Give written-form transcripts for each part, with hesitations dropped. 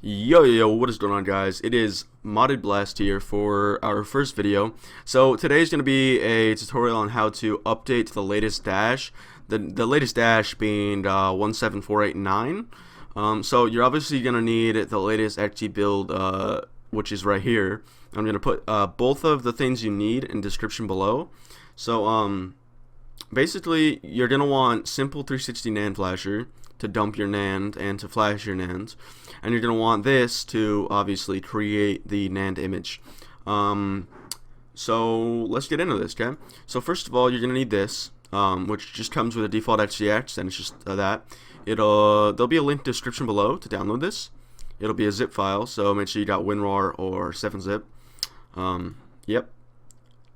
Yo, what is going on, guys? It is Modded Blast here for our first video. So today's going to be a tutorial on how to update to the latest dash. The latest dash being 17489. So you're obviously going to need the latest XeBuild, which is right here. I'm going to put both of the things you need in description below. So basically, you're going to want simple 360 Nand flasher to dump your Nand and to flash your Nand, and you're going to want this to obviously create the Nand image. So let's get into this, okay? So first of all, you're going to need this, which just comes with a default RGH, and it's just that. There'll be a link in the description below to download this. It'll be a zip file, so make sure you got WinRAR or 7-zip. Yep.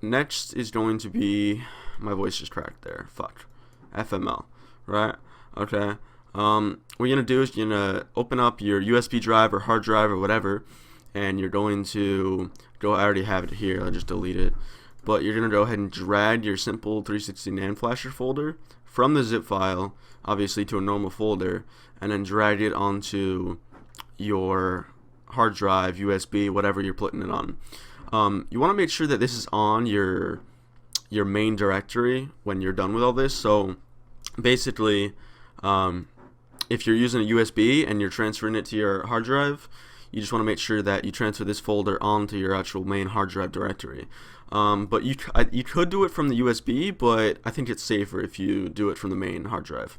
Next is going to be, my voice just cracked there, fuck, FML, right? Okay. What you're gonna do is you're gonna open up your USB drive or hard drive or whatever, and you're going to go. I already have it here. I'll just delete it. But you're gonna go ahead and drag your simple 360 Nand flasher folder from the zip file, obviously, to a normal folder, and then drag it onto your hard drive, USB, whatever you're putting it on. You want to make sure that this is on your main directory when you're done with all this. So basically, if you're using a USB and you're transferring it to your hard drive, you just want to make sure that you transfer this folder onto your actual main hard drive directory. But you could do it from the USB, but I think it's safer if you do it from the main hard drive.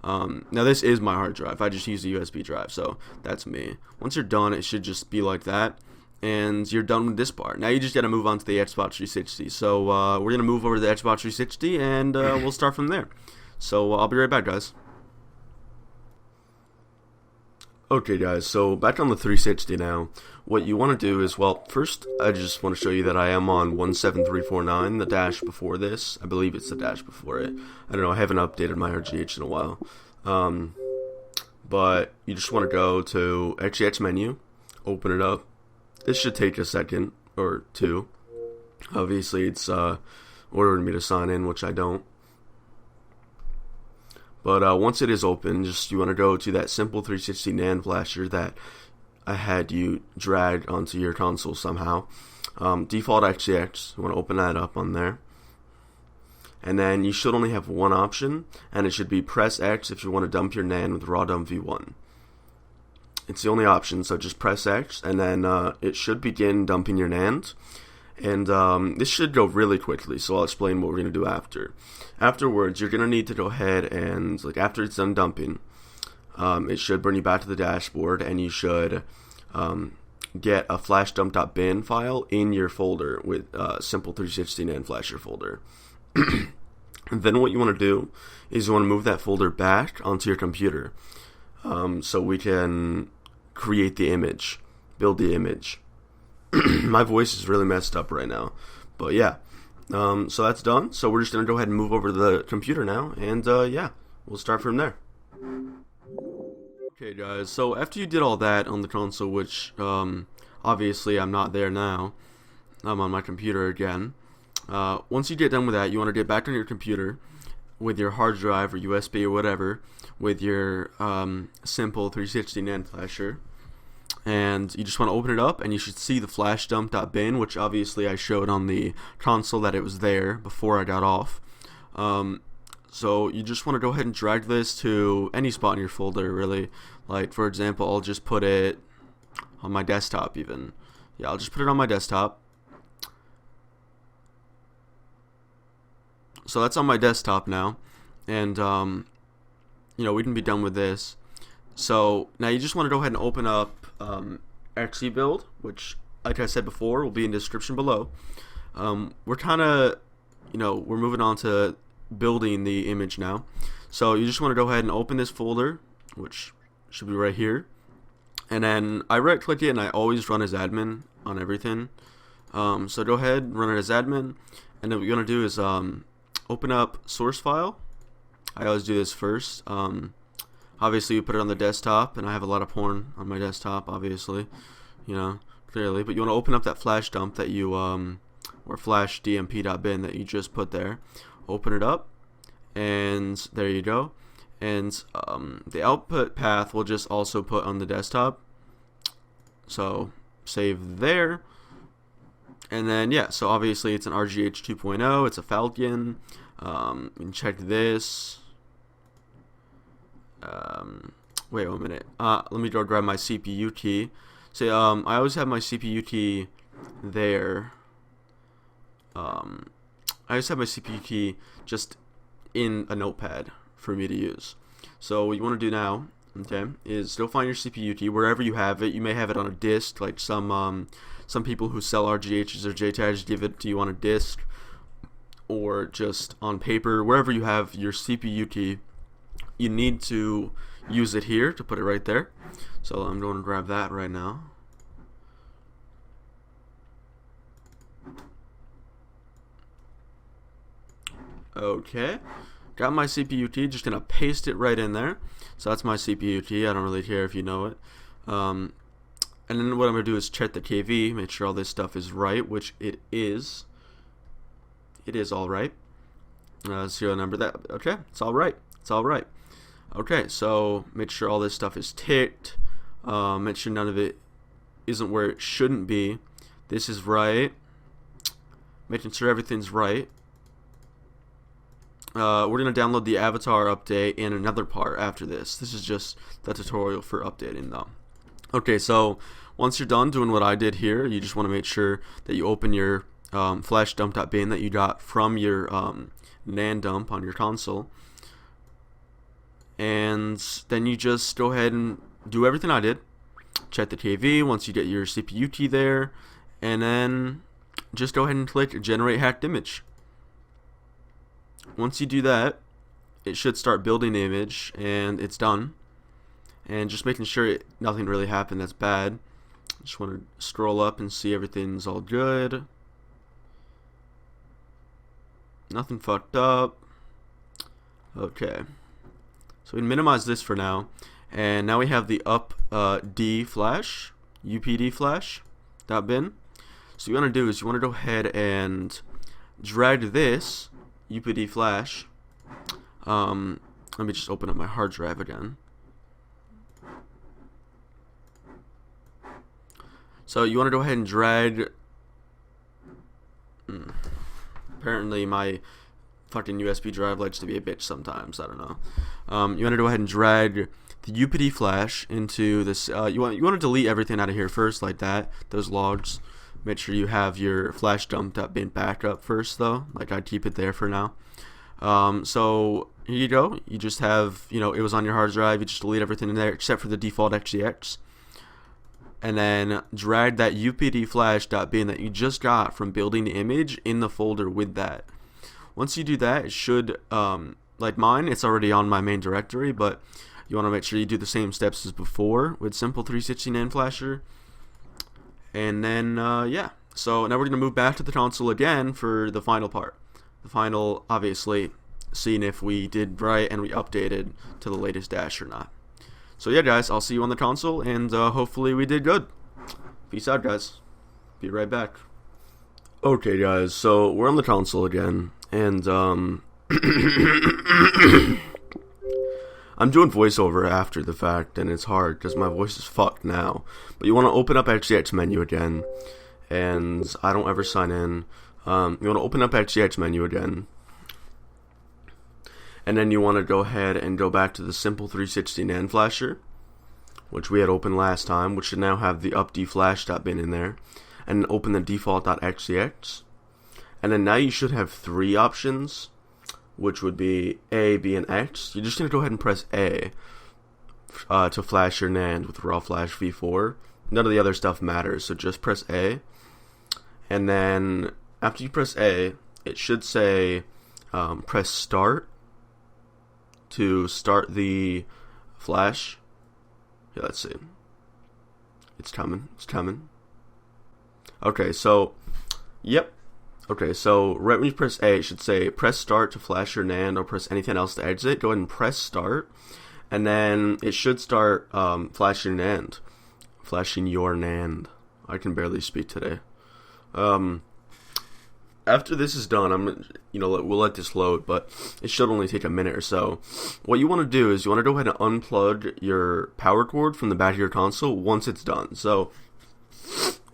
Now this is my hard drive. I just use a USB drive, so that's me. Once you're done, it should just be like that, and you're done with this part. Now you just got to move on to the Xbox 360. So we're gonna move over to the Xbox 360, and we'll start from there. So I'll be right back, guys. Okay, guys, so back on the 360 now. What you want to do is, well, first I just want to show you that I am on 17349, the dash before this. I believe it's the dash before it. I don't know, I haven't updated my RGH in a while. But you just want to go to RGH menu, open it up. This should take a second or two. Obviously, it's ordering me to sign in, which I don't. But once it is open, you want to go to that simple 360 Nand flasher that I had you drag onto your console somehow. Default XeBuild, you want to open that up on there. And then you should only have one option, and it should be press X if you want to dump your Nand with raw dump v1. It's the only option, so just press X, and then it should begin dumping your Nand. And this should go really quickly, so I'll explain what we're going to do after. Afterwards, you're going to need to go ahead and, after it's done dumping, it should bring you back to the dashboard, and you should get a flashdump.bin file in your folder with simple 360 Nand flasher folder. And then what you want to do is you want to move that folder back onto your computer, so we can create the image, build the image. My voice is really messed up right now, but yeah, so that's done. So we're just gonna go ahead and move over to the computer now, and yeah, we'll start from there. Okay, guys, so after you did all that on the console, which obviously I'm not there now, I'm on my computer again. Once you get done with that, you want to get back on your computer with your hard drive or USB or whatever, with your simple 360 Nand flasher. And you just want to open it up, and you should see the flashdump.bin, which obviously I showed on the console that it was there before I got off. So you just want to go ahead and drag this to any spot in your folder, really. Like, for example, I'll just put it on my desktop even. Yeah, I'll just put it on my desktop. So that's on my desktop now. And, you know, we can be done with this. So now you just want to go ahead and open up XeBuild, which, like I said before, will be in the description below. We're kind of, you know, we're moving on to building the image now. So you just want to go ahead and open this folder, which should be right here. And then I right click it, and I always run as admin on everything. So go ahead and run it as admin. And then what you're going to do is open up source file. I always do this first. Obviously, you put it on the desktop, and I have a lot of porn on my desktop, obviously, you know, clearly. But you want to open up that flash dump that you, or flash dmp.bin that you just put there. Open it up, and there you go. And the output path we'll just also put on the desktop. So save there. And then, yeah, so obviously it's an RGH 2.0. It's a Falcon. You can check this. Wait a minute. Let me go grab my CPU key. So, I always have my CPU key there. I always have my CPU key just in a notepad for me to use. So what you want to do now, okay, is go find your CPU key wherever you have it. You may have it on a disk, like some people who sell RGHs or JTAGs give it to you on a disk, or just on paper. Wherever you have your CPU key, you need to use it here to put it right there. So I'm going to grab that right now. Okay, got my CPU key, just gonna paste it right in there. So that's my CPU key. I don't really care if you know it. And then what I'm gonna do is check the KV, make sure all this stuff is right, which it is. It is all right. Serial number that. Okay, it's all right. It's all right. Okay, so make sure all this stuff is ticked. Make sure none of it isn't where it shouldn't be. This is right. Making sure everything's right. We're going to download the avatar update in another part after this. This is just the tutorial for updating though. Okay, so once you're done doing what I did here, you just want to make sure that you open your flash dump.bin that you got from your Nand dump on your console. And then you just go ahead and do everything I did. Check the KV once you get your CPU key there. And then just go ahead and click generate hacked image. Once you do that, it should start building the image, and it's done. And just making sure nothing really happened that's bad. Just want to scroll up and see everything's all good. Nothing fucked up. Okay. So we can minimize this for now. And now we have the upd flash, upd flash.bin. So what you want to do is you want to go ahead and drag this UPD flash. Let me just open up my hard drive again. So you want to go ahead and drag. Apparently my fucking USB drive likes to be a bitch sometimes. I don't know. You want to go ahead and drag the UPD flash into this. You want to delete everything out of here first, like that. Those logs. Make sure you have your flash dump.bin backup first though. Like I'd keep it there for now. So here you go. You just have, it was on your hard drive. You just delete everything in there except for the default XeX. And then drag that upd flash.bin that you just got from building the image in the folder with that. Once you do that, it should, like mine, it's already on my main directory, but you want to make sure you do the same steps as before with Simple 360 NAND Flasher. And then, yeah. So now we're going to move back to the console again for the final part. The final, obviously, seeing if we did right and we updated to the latest dash or not. So yeah, guys, I'll see you on the console, and hopefully we did good. Peace out, guys. Be right back. Okay, guys, so we're on the console again, and I'm doing voiceover after the fact, and it's hard because my voice is fucked now. But you want to open up XeX menu again, and I don't ever sign in. You want to open up XeX menu again, and then you want to go ahead and go back to the Simple 360 NAND Flasher, which we had opened last time, which should now have the updflash.bin in there, and open the default.xex. And then now you should have three options, which would be A, B, and X. You're just going to go ahead and press A to flash your NAND with raw flash v4. None of the other stuff matters, so just press A. And then after you press A, it should say press start to start the flash. Yeah, let's see. It's coming. It's coming. Okay, so, yep. Okay, so right when you press A, it should say press start to flash your NAND or press anything else to exit. Go ahead and press start, and then it should start flashing NAND. Flashing your NAND. I can barely speak today. After this is done, we'll let this load, but it should only take a minute or so. What you want to do is you want to go ahead and unplug your power cord from the back of your console once it's done. So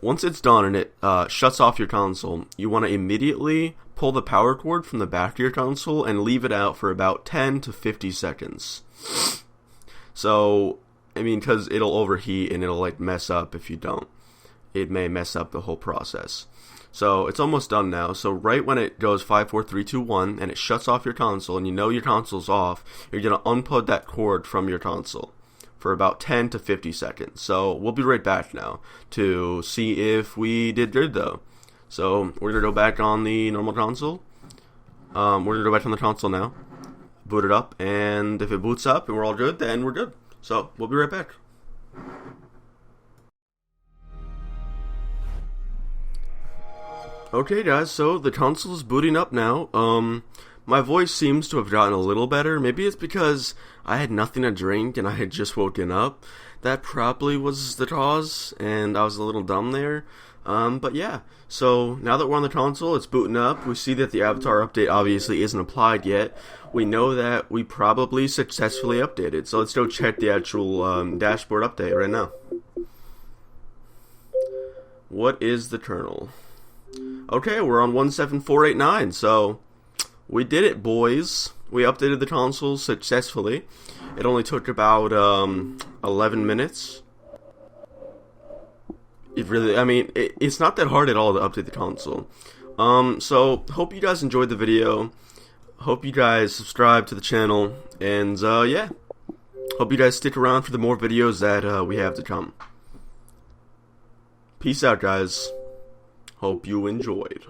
Once it's done and it shuts off your console, you want to immediately pull the power cord from the back of your console and leave it out for about 10 to 50 seconds. So, I mean, because it'll overheat and it'll like mess up if you don't. It may mess up the whole process. So it's almost done now. So right when it goes 5, 4, 3, 2, 1 and it shuts off your console and you know your console's off, you're going to unplug that cord from your console for about 10 to 50 seconds. So we'll be right back now to see if we did good though. So we're going to go back on the normal console. We're going to go back on the console now, boot it up, and if it boots up and we're all good, then we're good. So we'll be right back. Okay guys, so the console is booting up now. My voice seems to have gotten a little better. Maybe it's because I had nothing to drink and I had just woken up. That probably was the cause, and I was a little dumb there. But yeah, so now that we're on the console, it's booting up. We see that the avatar update obviously isn't applied yet. We know that we probably successfully updated. So let's go check the actual dashboard update right now. What is the kernel? Okay, we're on 17489, so we did it, boys. We updated the console successfully. It only took about 11 minutes. It's not that hard at all to update the console. So hope you guys enjoyed the video. Hope you guys subscribe to the channel, and yeah, hope you guys stick around for the more videos that we have to come. Peace out, guys. Hope you enjoyed.